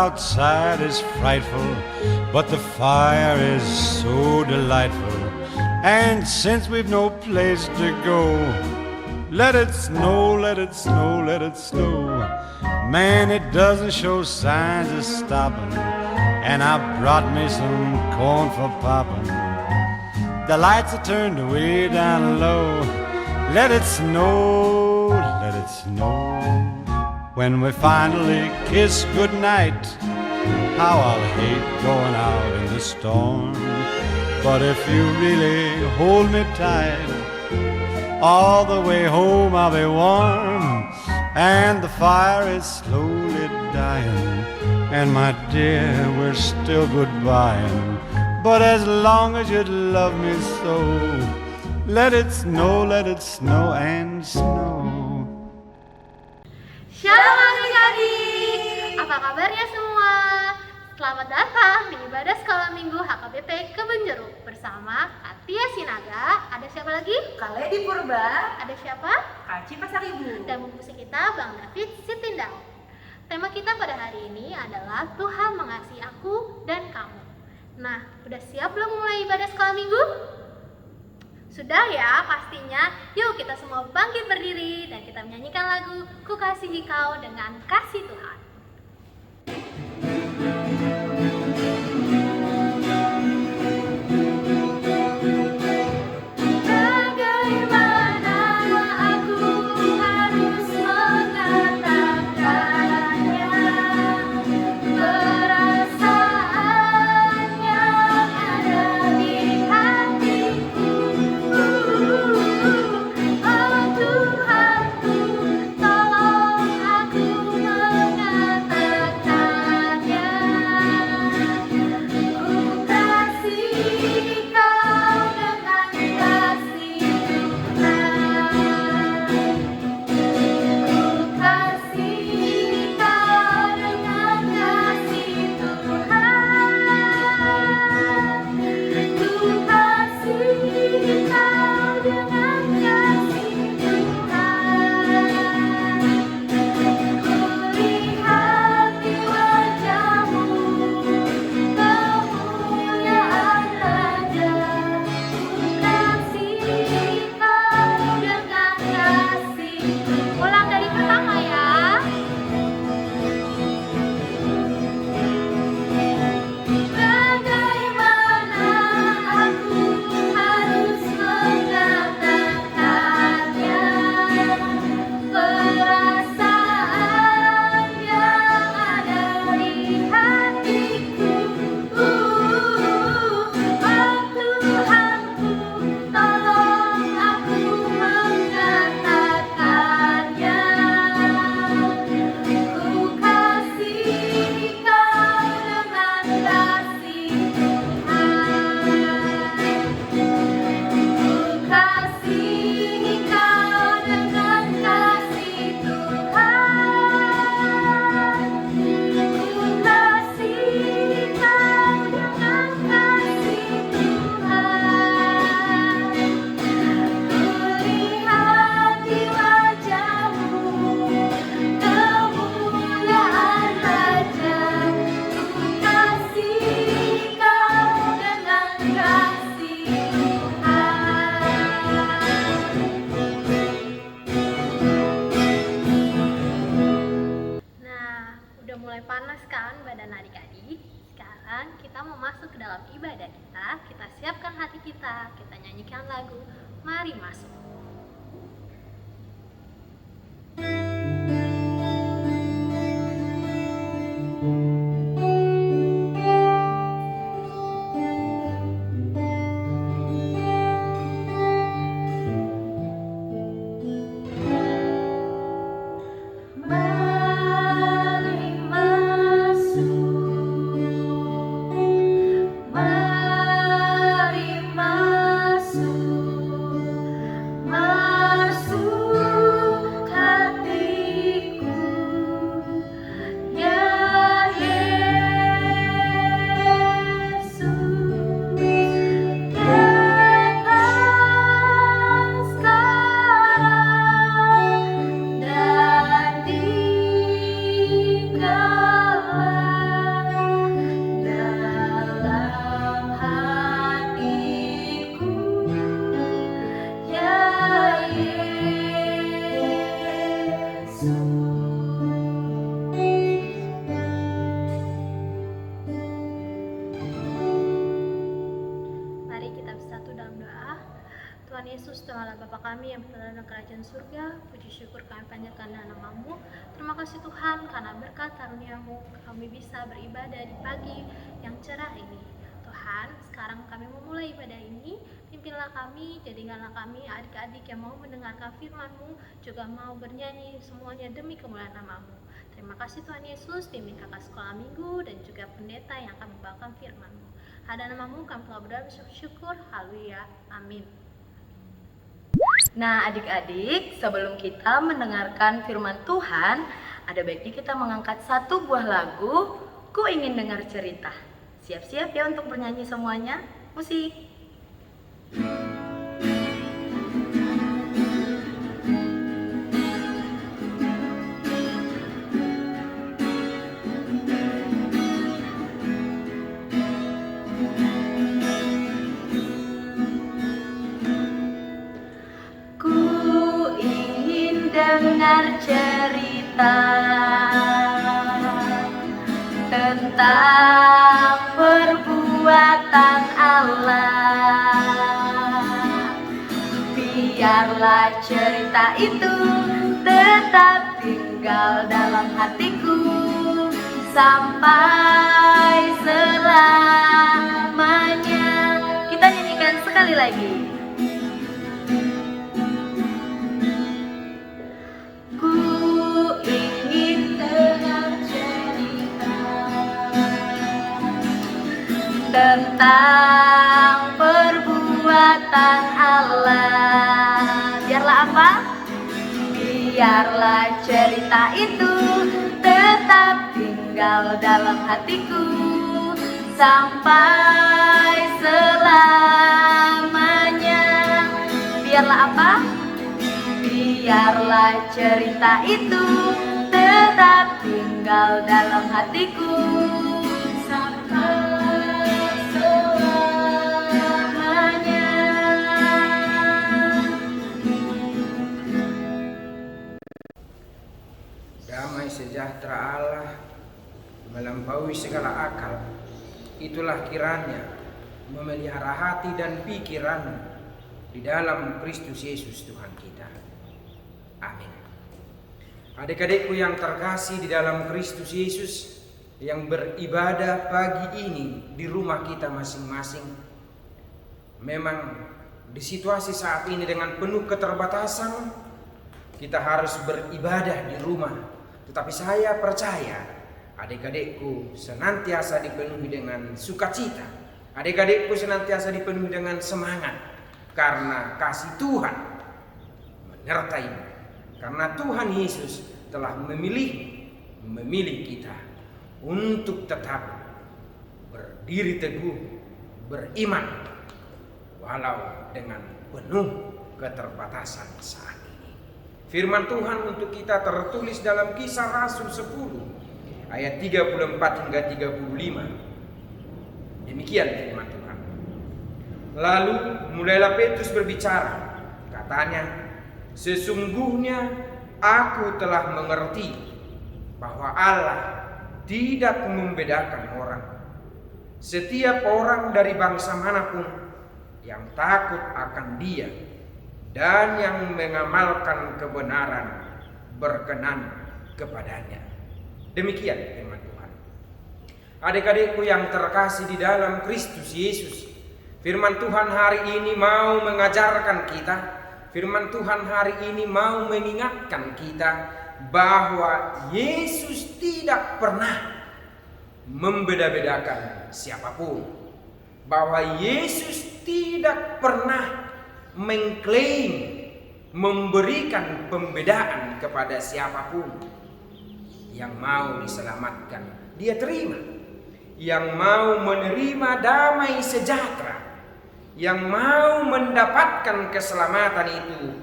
outside is frightful, but the fire is so delightful. And since we've no place to go, let it snow, let it snow, let it snow. Man, it doesn't show signs of stopping, and I brought me some corn for popping. The lights are turned way down low. Let it snow, let it snow. When we finally kiss goodnight, how I'll hate going out in the storm. But if you really hold me tight, all the way home I'll be warm. And the fire is slowly dying, and my dear, we're still goodbying. But as long as you love me so, let it snow and snow. Shalom adik-adik, apa kabarnya semua? Selamat datang di ibadah sekolah minggu HKBP Kebun Jeruk bersama Katia Sinaga. Ada siapa lagi? Kaledi Purba. Ada siapa? Kaci Pasaribu. Dan musik kita Bang David Sitindang. Tema kita pada hari ini adalah Tuhan mengasihi aku dan kamu. Nah, udah siap belum mulai ibadah sekolah minggu? Sudah ya, pastinya. Yuk kita semua bangkit berdiri dan kita menyanyikan lagu Ku Kasihi Kau dengan kasih Tuhan. Masuk ke dalam ibadah kita siapkan hati kita nyanyikan lagu Mari Masuk. Mari masuk. Tuhan Yesus, Tuhanlah Bapa kami yang berada dalam kerajaan surga. Puji syukur kami panjatkan nama-Mu. Terima kasih Tuhan, karena berkat karunia-Mu kami bisa beribadah di pagi yang cerah ini. Tuhan, sekarang kami memulai ibadah ini. Pimpinlah kami, jadikanlah kami adik-adik yang mau mendengarkan firman-Mu, juga mau bernyanyi semuanya demi kemuliaan nama-Mu. Terima kasih Tuhan Yesus, pimpin kakak sekolah minggu dan juga pendeta yang akan membawakan firman-Mu. Ada nama-Mu kami telah berdoa bersyukur. Haleluya. Amin. Nah adik-adik, sebelum kita mendengarkan firman Tuhan, ada baiknya kita mengangkat satu buah lagu, Ku Ingin Dengar Cerita. Siap-siap ya untuk bernyanyi semuanya. Musik. Dengar cerita tentang perbuatan Allah. Biarlah cerita itu tetap tinggal dalam hatiku sampai selamanya. Kita nyanyikan sekali lagi. Tentang perbuatan Allah. Biarlah apa? Biarlah cerita itu tetap tinggal dalam hatiku sampai selamanya. Biarlah apa? Biarlah cerita itu tetap tinggal dalam hatiku sampai damai sejahtera Allah melampaui segala akal. Itulah kiranya memelihara hati dan pikiran di dalam Kristus Yesus Tuhan kita. Amin. Adik-adikku yang terkasih di dalam Kristus Yesus yang beribadah pagi ini di rumah kita masing-masing. Memang di situasi saat ini dengan penuh keterbatasan kita harus beribadah di rumah. Tetapi saya percaya adik-adikku senantiasa dipenuhi dengan sukacita. Adik-adikku senantiasa dipenuhi dengan semangat. Karena kasih Tuhan menyertaimu. Karena Tuhan Yesus telah memilih kita untuk tetap berdiri teguh, beriman. Walau dengan penuh keterbatasan saat ini. Firman Tuhan untuk kita tertulis dalam Kisah Rasul 10 ayat 34 hingga 35. Demikian firman Tuhan. Lalu mulailah Petrus berbicara. Katanya, sesungguhnya aku telah mengerti bahwa Allah tidak membedakan orang. Setiap orang dari bangsa manapun yang takut akan Dia dan yang mengamalkan kebenaran berkenan kepadanya. Demikian firman Tuhan. Adik-adikku yang terkasih di dalam Kristus Yesus, firman Tuhan hari ini mau mengajarkan kita, firman Tuhan hari ini mau mengingatkan kita bahwa Yesus tidak pernah membeda-bedakan siapapun. Bahwa Yesus tidak pernah mengklaim memberikan pembedaan kepada siapapun. Yang mau diselamatkan Dia terima, yang mau menerima damai sejahtera, yang mau mendapatkan keselamatan itu,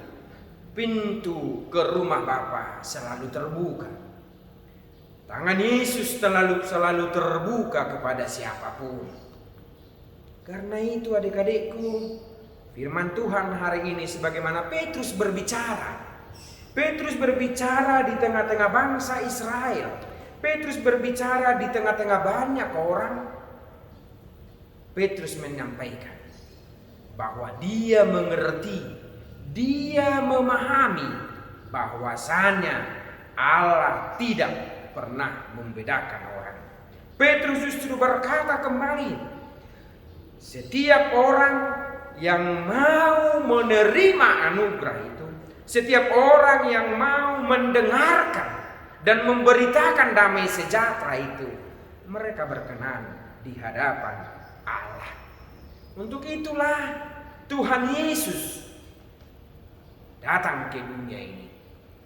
pintu ke rumah Bapa selalu terbuka. Tangan Yesus selalu terbuka kepada siapapun. Karena itu adik-adikku, firman Tuhan hari ini sebagaimana Petrus berbicara. Petrus berbicara di tengah-tengah bangsa Israel. Petrus berbicara di tengah-tengah banyak orang. Petrus menyampaikan bahwa dia mengerti, dia memahami bahwasannya Allah tidak pernah membedakan orang. Petrus justru berkata kembali, setiap orang yang mau menerima anugerah itu, setiap orang yang mau mendengarkan dan memberitakan damai sejahtera itu, mereka berkenan di hadapan Allah. Untuk itulah Tuhan Yesus datang ke dunia ini.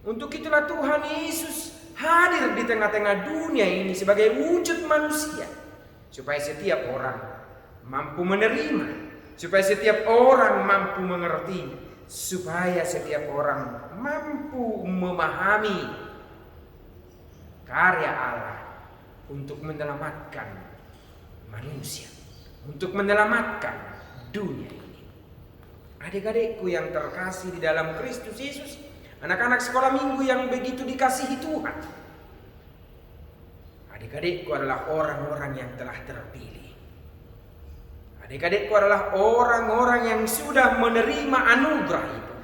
Untuk itulah Tuhan Yesus hadir di tengah-tengah dunia ini sebagai wujud manusia, supaya setiap orang mampu menerima, supaya setiap orang mampu mengerti, supaya setiap orang mampu memahami karya Allah untuk menyelamatkan manusia, untuk menyelamatkan dunia ini. Adik-adikku yang terkasih di dalam Kristus Yesus, anak-anak sekolah minggu yang begitu dikasihi Tuhan, adik-adikku adalah orang-orang yang telah terpilih. Adik-adikku adalah orang-orang yang sudah menerima anugerah itu.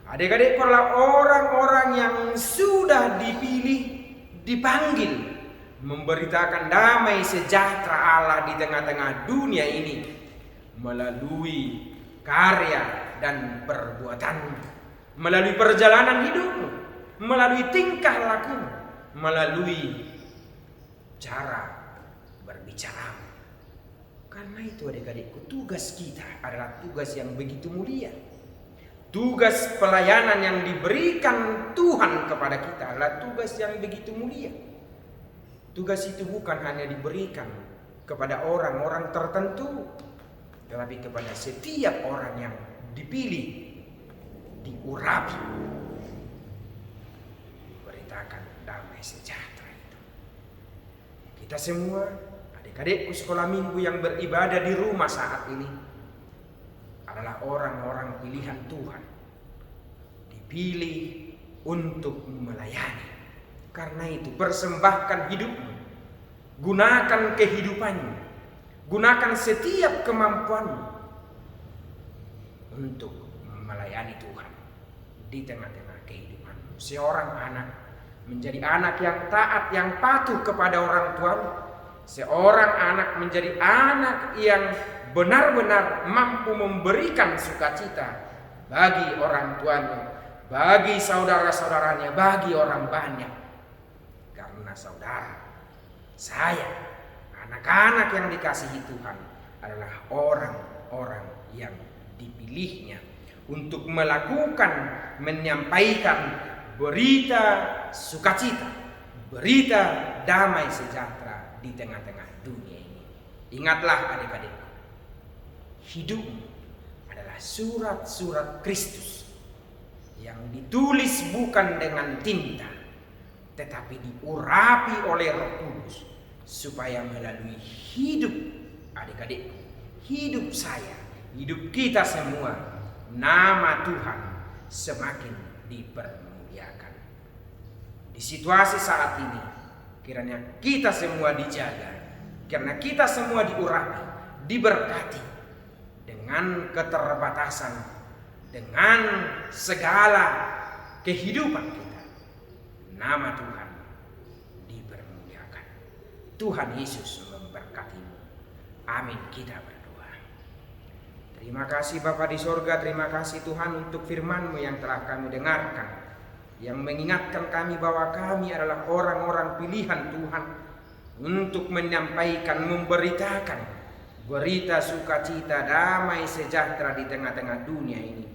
Adik-adikku adalah orang-orang yang sudah dipilih, dipanggil memberitakan damai sejahtera Allah di tengah-tengah dunia ini melalui karya dan perbuatanmu, melalui perjalanan hidupmu, melalui tingkah lakumu, melalui cara berbicara. Karena itu adik-adikku, tugas kita adalah tugas yang begitu mulia. Tugas pelayanan yang diberikan Tuhan kepada kita adalah tugas yang begitu mulia. Tugas itu bukan hanya diberikan kepada orang-orang tertentu, tetapi kepada setiap orang yang dipilih, diurapi, beritakan damai sejahtera itu. Kita semua, adik-adikku sekolah minggu yang beribadah di rumah saat ini, adalah orang-orang pilihan Tuhan, dipilih untuk melayani. Karena itu persembahkan hidupmu, gunakan kehidupanmu, gunakan setiap kemampuanmu untuk melayani Tuhan di tengah-tengah kehidupanmu. Seorang anak menjadi anak yang taat, yang patuh kepada orang tuanya. Seorang anak menjadi anak yang benar-benar mampu memberikan sukacita bagi orang tuanya, bagi saudara-saudaranya, bagi orang banyak. Karena saudara, saya, anak-anak yang dikasihi Tuhan adalah orang-orang yang dipilihnya untuk melakukan, menyampaikan berita sukacita, berita damai sejahtera di tengah-tengah dunia ini. Ingatlah adik-adikku, hidupmu adalah surat-surat Kristus yang ditulis bukan dengan tinta, tetapi diurapi oleh Roh Kudus, supaya melalui hidup adik-adikku, hidup saya, hidup kita semua, nama Tuhan semakin dipermuliakan. Di situasi saat ini, kiranya kita semua dijaga, karena kita semua diurapi, diberkati dengan keterbatasan, dengan segala kehidupan kita. Nama Tuhan dipermuliakan. Tuhan Yesus memberkatimu. Amin. Kita berdoa. Terima kasih Bapa di sorga, terima kasih Tuhan untuk firman-Mu yang telah kami dengarkan, yang mengingatkan kami bahwa kami adalah orang-orang pilihan Tuhan untuk menyampaikan, memberitakan berita sukacita, damai sejahtera di tengah-tengah dunia ini.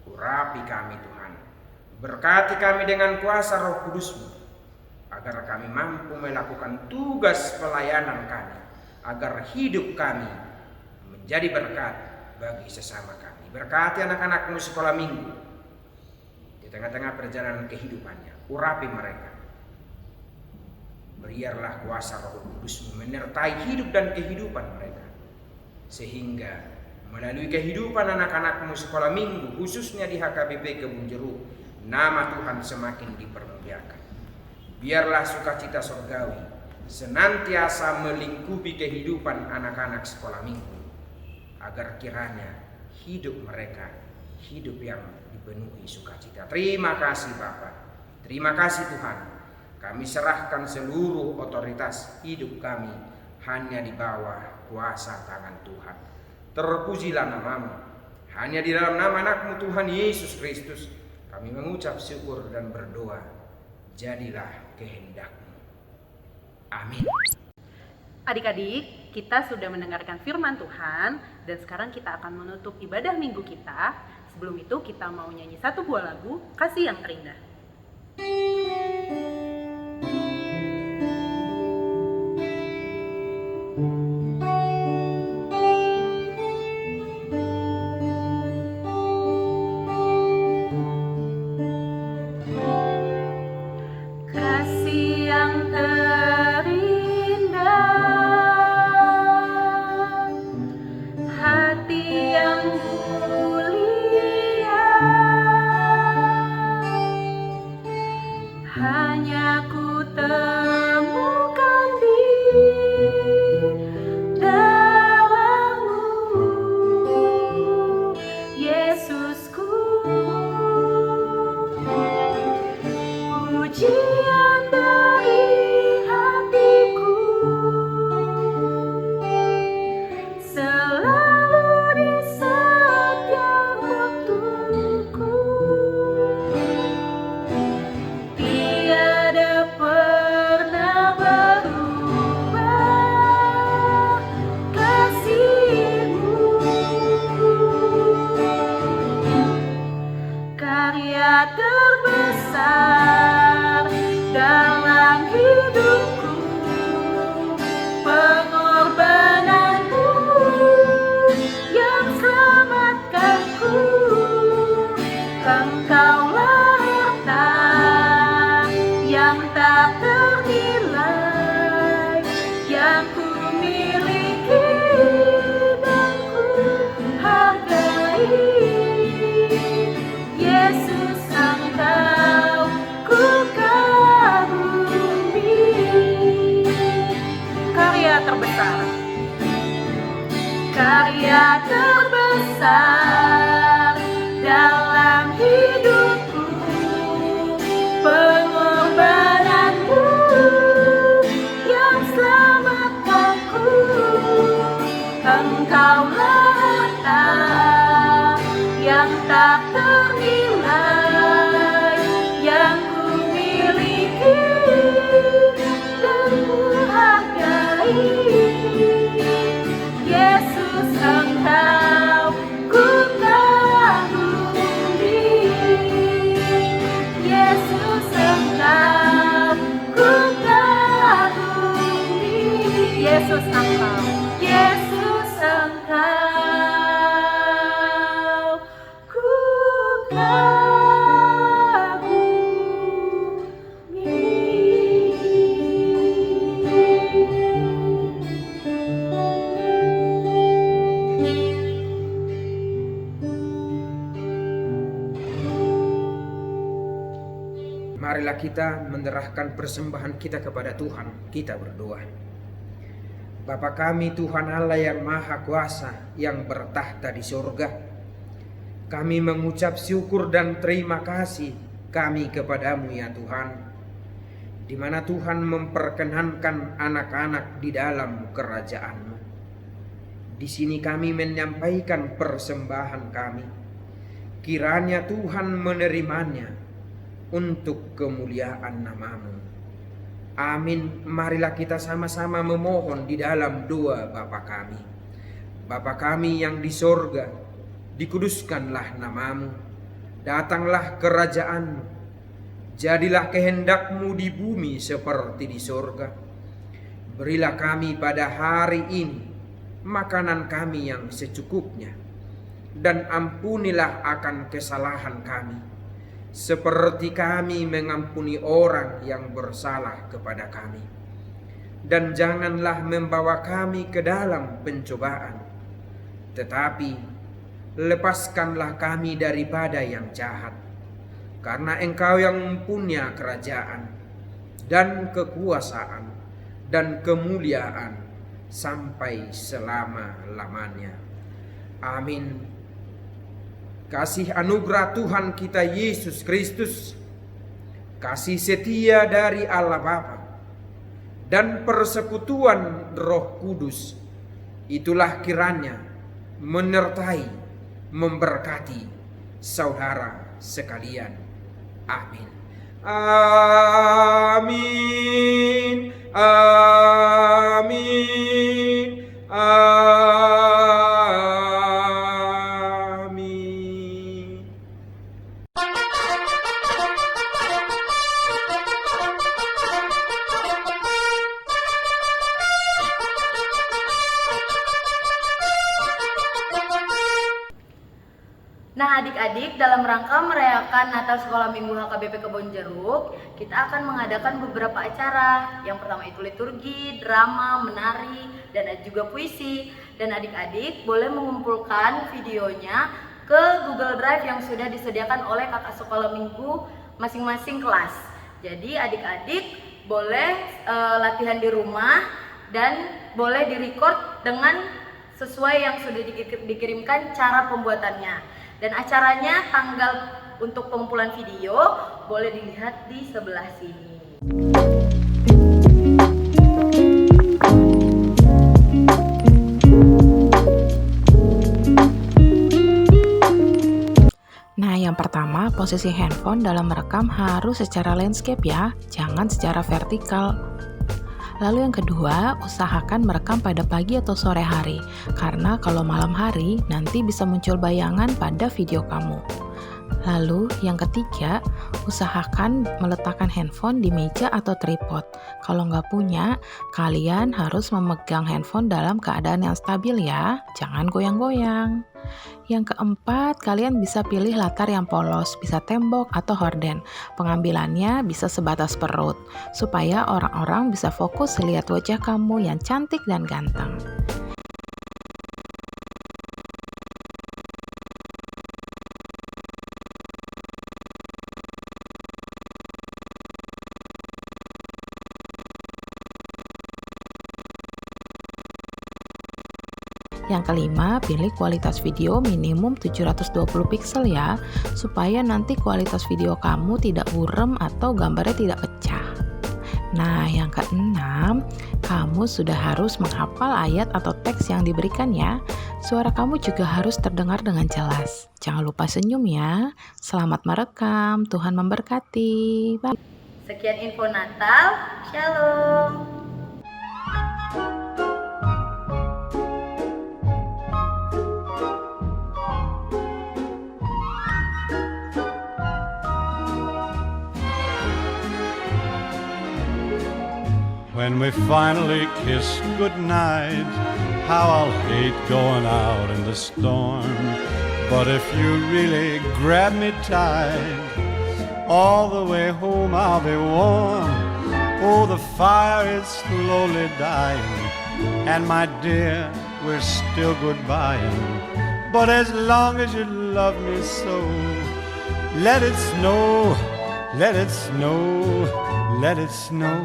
Urapi kami Tuhan, berkati kami dengan kuasa Roh Kudus-Mu, agar kami mampu melakukan tugas pelayanan kami, agar hidup kami menjadi berkat bagi sesama kami. Berkati anak-anak-Mu sekolah minggu di tengah-tengah perjalanan kehidupannya, urapi mereka. Biarlah kuasa Roh Kudus-Mu menyertai hidup dan kehidupan mereka, sehingga melalui kehidupan anak-anak-Mu sekolah minggu, khususnya di HKBP Kebun Jeruk, nama Tuhan semakin dipermuliakan. Biarlah sukacita surgawi senantiasa melingkupi kehidupan anak-anak sekolah minggu, agar kiranya hidup mereka hidup yang dipenuhi sukacita. Terima kasih Bapa, terima kasih Tuhan. Kami serahkan seluruh otoritas hidup kami hanya di bawah kuasa tangan Tuhan. Terpujilah nama-Mu. Hanya di dalam nama anak-Mu Tuhan Yesus Kristus kami mengucap syukur dan berdoa. Jadilah kehendak-Mu. Amin. Adik-adik, kita sudah mendengarkan firman Tuhan dan sekarang kita akan menutup ibadah minggu kita. Sebelum itu kita mau nyanyi satu buah lagu, Kasih yang Terindah. Kasih yang terindah, hati yang mulia, hanya ku temukan di dalam-Mu, Yesusku. Pujian dari hatiku selalu di setiap waktuku. Tiada pernah berubah kasih-Mu. Karya terbesar dalam hidupku, pengorbananmu yang selamatkanku. Engkaulah harta yang tak ternilai, yang ku miliki dan ku hargai. Yesus, Engkau ku kagumi. Karya terbesar, karya terbesar dalam hidupku, pengorbananmu yang selamatkanku. Engkaulah harta yang tak ternilai, yang ku miliki dan ku hargai. Yesus, Engkau ku kagumi. Yesus, Engkau ku kagumi. Yesus, Engkau, Yesus, Engkau ku Marilah kita menyerahkan persembahan kita kepada Tuhan. Kita berdoa. Bapa kami Tuhan Allah yang Maha Kuasa, yang bertahta di surga, kami mengucap syukur dan terima kasih kami kepadamu ya Tuhan, di mana Tuhan memperkenankan anak-anak di dalam kerajaan-Mu. Di sini kami menyampaikan persembahan kami. Kiranya Tuhan menerimanya untuk kemuliaan nama-Mu. Amin. Marilah kita sama-sama memohon di dalam doa Bapa kami. Bapa kami yang di sorga, dikuduskanlah nama-Mu. Datanglah kerajaan-Mu. Jadilah kehendak-Mu di bumi seperti di sorga. Berilah kami pada hari ini makanan kami yang secukupnya. Dan ampunilah akan kesalahan kami, seperti kami mengampuni orang yang bersalah kepada kami. Dan janganlah membawa kami ke dalam pencobaan, tetapi lepaskanlah kami daripada yang jahat. Karena Engkau yang mempunyai kerajaan dan kekuasaan dan kemuliaan sampai selama-lamanya. Amin. Kasih anugerah Tuhan kita Yesus Kristus, kasih setia dari Allah Bapa, dan persekutuan Roh Kudus, itulah kiranya menyertai, memberkati saudara sekalian. Amin. Amin. Amin. Amin. Nah adik-adik, dalam rangka merayakan Natal Sekolah Minggu HKBP Kebonjeruk, kita akan mengadakan beberapa acara. Yang pertama itu liturgi, drama, menari, dan juga puisi. Dan adik-adik boleh mengumpulkan videonya ke Google Drive yang sudah disediakan oleh kakak sekolah minggu masing-masing kelas. Jadi adik-adik boleh latihan di rumah dan boleh direcord dengan sesuai yang sudah dikirimkan cara pembuatannya. Dan acaranya tanggal untuk pengumpulan video boleh dilihat di sebelah sini. Nah, yang pertama, posisi handphone dalam merekam harus secara landscape ya, jangan secara vertikal. Lalu yang kedua, usahakan merekam pada pagi atau sore hari, karena kalau malam hari nanti bisa muncul bayangan pada video kamu. Lalu yang ketiga, usahakan meletakkan handphone di meja atau tripod. Kalau nggak punya, kalian harus memegang handphone dalam keadaan yang stabil ya, jangan goyang-goyang. Yang keempat, kalian bisa pilih latar yang polos, bisa tembok atau horden. Pengambilannya bisa sebatas perut, supaya orang-orang bisa fokus lihat wajah kamu yang cantik dan ganteng. Yang kelima, pilih kualitas video minimum 720 pixel ya, supaya nanti kualitas video kamu tidak buram atau gambarnya tidak pecah. Nah, yang keenam, kamu sudah harus menghafal ayat atau teks yang diberikan ya. Suara kamu juga harus terdengar dengan jelas. Jangan lupa senyum ya. Selamat merekam, Tuhan memberkati. Bye. Sekian info Natal, Shalom. When we finally kiss goodnight, how I'll hate going out in the storm. But if you really grab me tight, all the way home I'll be warm. Oh, the fire is slowly dying, and my dear, we're still goodbying. But as long as you love me so, let it snow, let it snow, let it snow.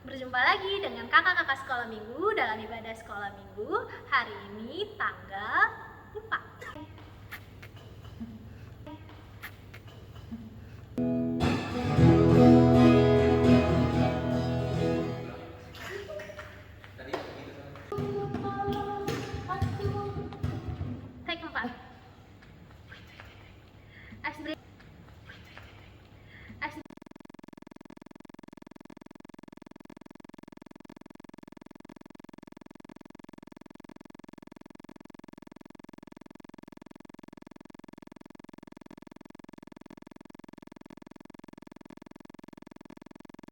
Berjumpa lagi dengan kakak-kakak sekolah minggu dalam ibadah sekolah minggu hari ini tanggal 4.